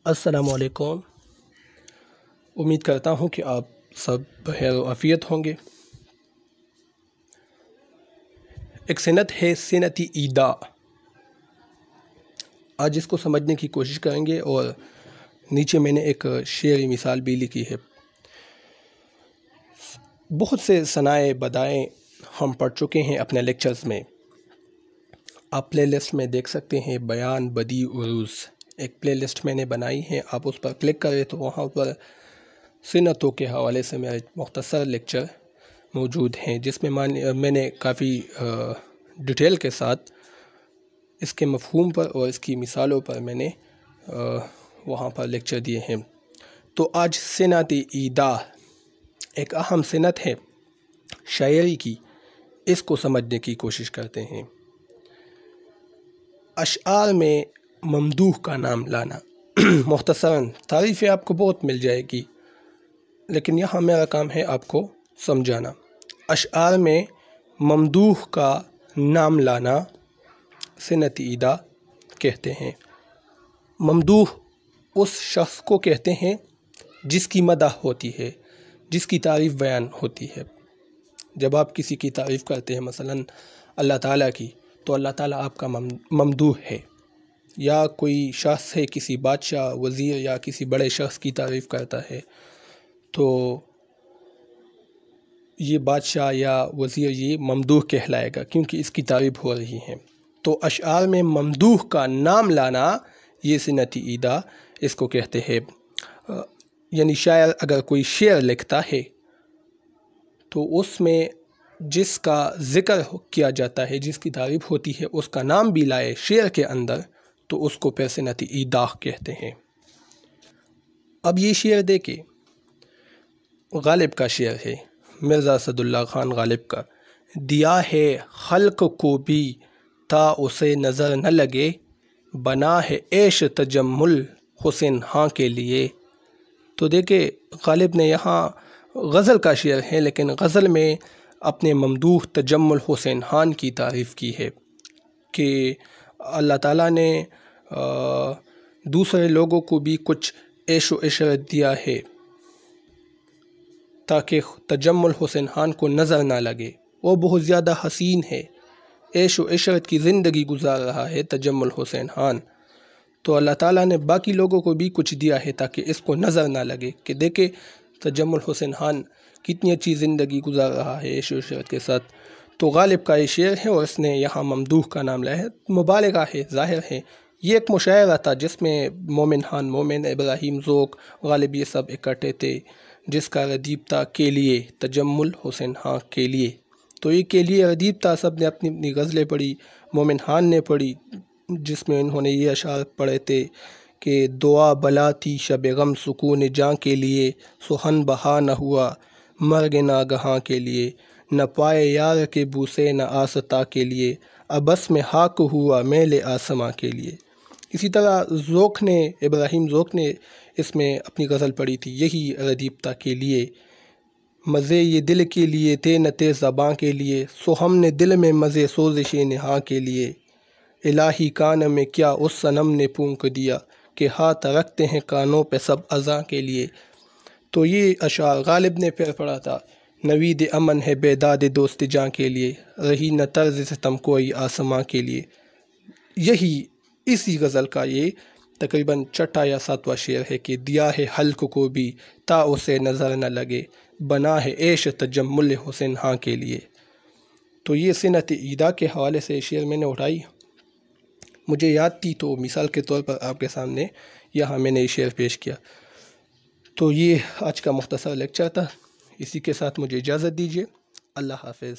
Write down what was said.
السلام علیکم۔ امید کرتا ہوں کہ آپ سب بخیر و عافیت ہوں گے۔ ایک صنعت ہے صنعت ایدا۔ آج اس کو سمجھنے کی کوشش کریں گے، اور نیچے میں نے ایک شعری مثال بھی لکھی ہے۔ بہت سے صنائع بدائیں ہم پڑھ چکے ہیں اپنے لیکچرز میں۔ آپ پلے لسٹ میں دیکھ سکتے ہیں بیان، بدیع، عروض، ایک پلے لسٹ میں نے بنائی ہے۔ آپ اس پر کلک کریں تو وہاں پر صنعتوں کے حوالے سے میرے مختصر لیکچر موجود ہیں، جس میں میں نے کافی ڈیٹیل کے ساتھ اس کے مفہوم پر اور اس کی مثالوں پر میں نے وہاں پر لیکچر دیے ہیں۔ تو آج صنعت ایدا ایک اہم صنعت ہے شاعری کی، اس کو سمجھنے کی کوشش کرتے ہیں۔ اشعار میں ممدوح کا نام لانا۔ مختصراً تعریفیں آپ کو بہت مل جائے گی، لیکن یہاں میرا کام ہے آپ کو سمجھانا۔ اشعار میں ممدوح کا نام لانا صنعت ایدا کہتے ہیں۔ ممدوح اس شخص کو کہتے ہیں جس کی مدح ہوتی ہے، جس کی تعریف بیان ہوتی ہے۔ جب آپ کسی کی تعریف کرتے ہیں، مثلاً اللہ تعالیٰ کی، تو اللہ تعالیٰ آپ کا ممدوح ہے۔ یا کوئی شخص ہے، کسی بادشاہ، وزیر یا کسی بڑے شخص کی تعریف کرتا ہے، تو یہ بادشاہ یا وزیر یہ ممدوح کہلائے گا، کیونکہ اس کی تعریف ہو رہی ہے۔ تو اشعار میں ممدوح کا نام لانا یہ صنعت ایدا اس کو کہتے ہیں۔ یعنی شاعر اگر کوئی شعر لکھتا ہے تو اس میں جس کا ذکر کیا جاتا ہے، جس کی تعریف ہوتی ہے، اس کا نام بھی لائے شعر کے اندر، تو اس کو پھر صنعت ایدا کہتے ہیں۔ اب یہ شعر دیکھیں، غالب کا شعر ہے، مرزا اسد اللہ خان غالب کا۔ دیا ہے خلق کو بھی تا اسے نظر نہ لگے، بنا ہے عیش تجمل حسین خاں کے لیے۔ تو دیکھیں، غالب نے یہاں غزل کا شعر ہے، لیکن غزل میں اپنے ممدوح تجمل حسین خان کی تعریف کی ہے کہ اللہ تعالیٰ نے دوسرے لوگوں کو بھی کچھ عیش و عشرت دیا ہے تاکہ تجمل حسین خان کو نظر نہ لگے۔ وہ بہت زیادہ حسین ہے، عیش و عشرت کی زندگی گزار رہا ہے تجمل حسین خان، تو اللہ تعالیٰ نے باقی لوگوں کو بھی کچھ دیا ہے تاکہ اس کو نظر نہ لگے کہ دیکھیں تجمل حسین خان کتنی اچھی زندگی گزار رہا ہے عیش و عشرت کے ساتھ۔ تو غالب کا یہ شعر ہے، اور اس نے یہاں ممدوح کا نام لایا ہے۔ مبالغہ ہے، ظاہر ہے۔ یہ ایک مشاعرہ تھا جس میں مومن خان مومن، ابراہیم ذوق، غالب یہ سب اکٹھے تھے، جس کا ردیف تھا کے لیے، تجمل حسین خان کے لیے۔ تو یہ کے لیے ردیف تھا، سب نے اپنی اپنی غزلیں پڑھی، مومن خان نے پڑھی، جس میں انہوں نے یہ اشعار پڑھے تھے کہ دعا بلا تھی شب غم سکون جاں کے لیے، سخن بہا نہ ہوا مرگ ناگہاں کے لیے، نہ پائے یار کے بوسے نہ آستا کے لیے، ابس میں خاک ہوا میل آسماں کے لیے۔ اسی طرح ذوق نے، ابراہیم ذوق نے اس میں اپنی غزل پڑھی تھی، یہی ردیف تھا کے لیے۔ مزے یہ دل کے لیے تھے نہ تھے زباں کے لیے، سو ہم نے دل میں مزے سوزش نہاں کے لیے، الہی کان میں کیا اس صنم نے پھونک دیا، کہ ہاتھ رکھتے ہیں کانوں پہ سب اذاں کے لیے۔ تو یہ اشعار غالب نے پھر پڑھا تھا۔ نوید امن ہے بیداد دوست جاں کے لیے، رہی نہ طرز ستم کوئی آسماں کے لیے۔ یہی اسی غزل کا یہ تقریباً چھٹا یا ساتواں شعر ہے کہ دیا ہے خلق کو بھی تا اسے نظر نہ لگے، بنا ہے عیش تجمل حسین خاں کے لیے۔ تو یہ صنعت ایدا کے حوالے سے شعر میں نے اٹھائی، مجھے یاد تھی تو مثال کے طور پر آپ کے سامنے یہاں میں نے یہ شعر پیش کیا۔ تو یہ آج کا مختصر لیکچر تھا، اسی کے ساتھ مجھے اجازت دیجیے۔ اللہ حافظ۔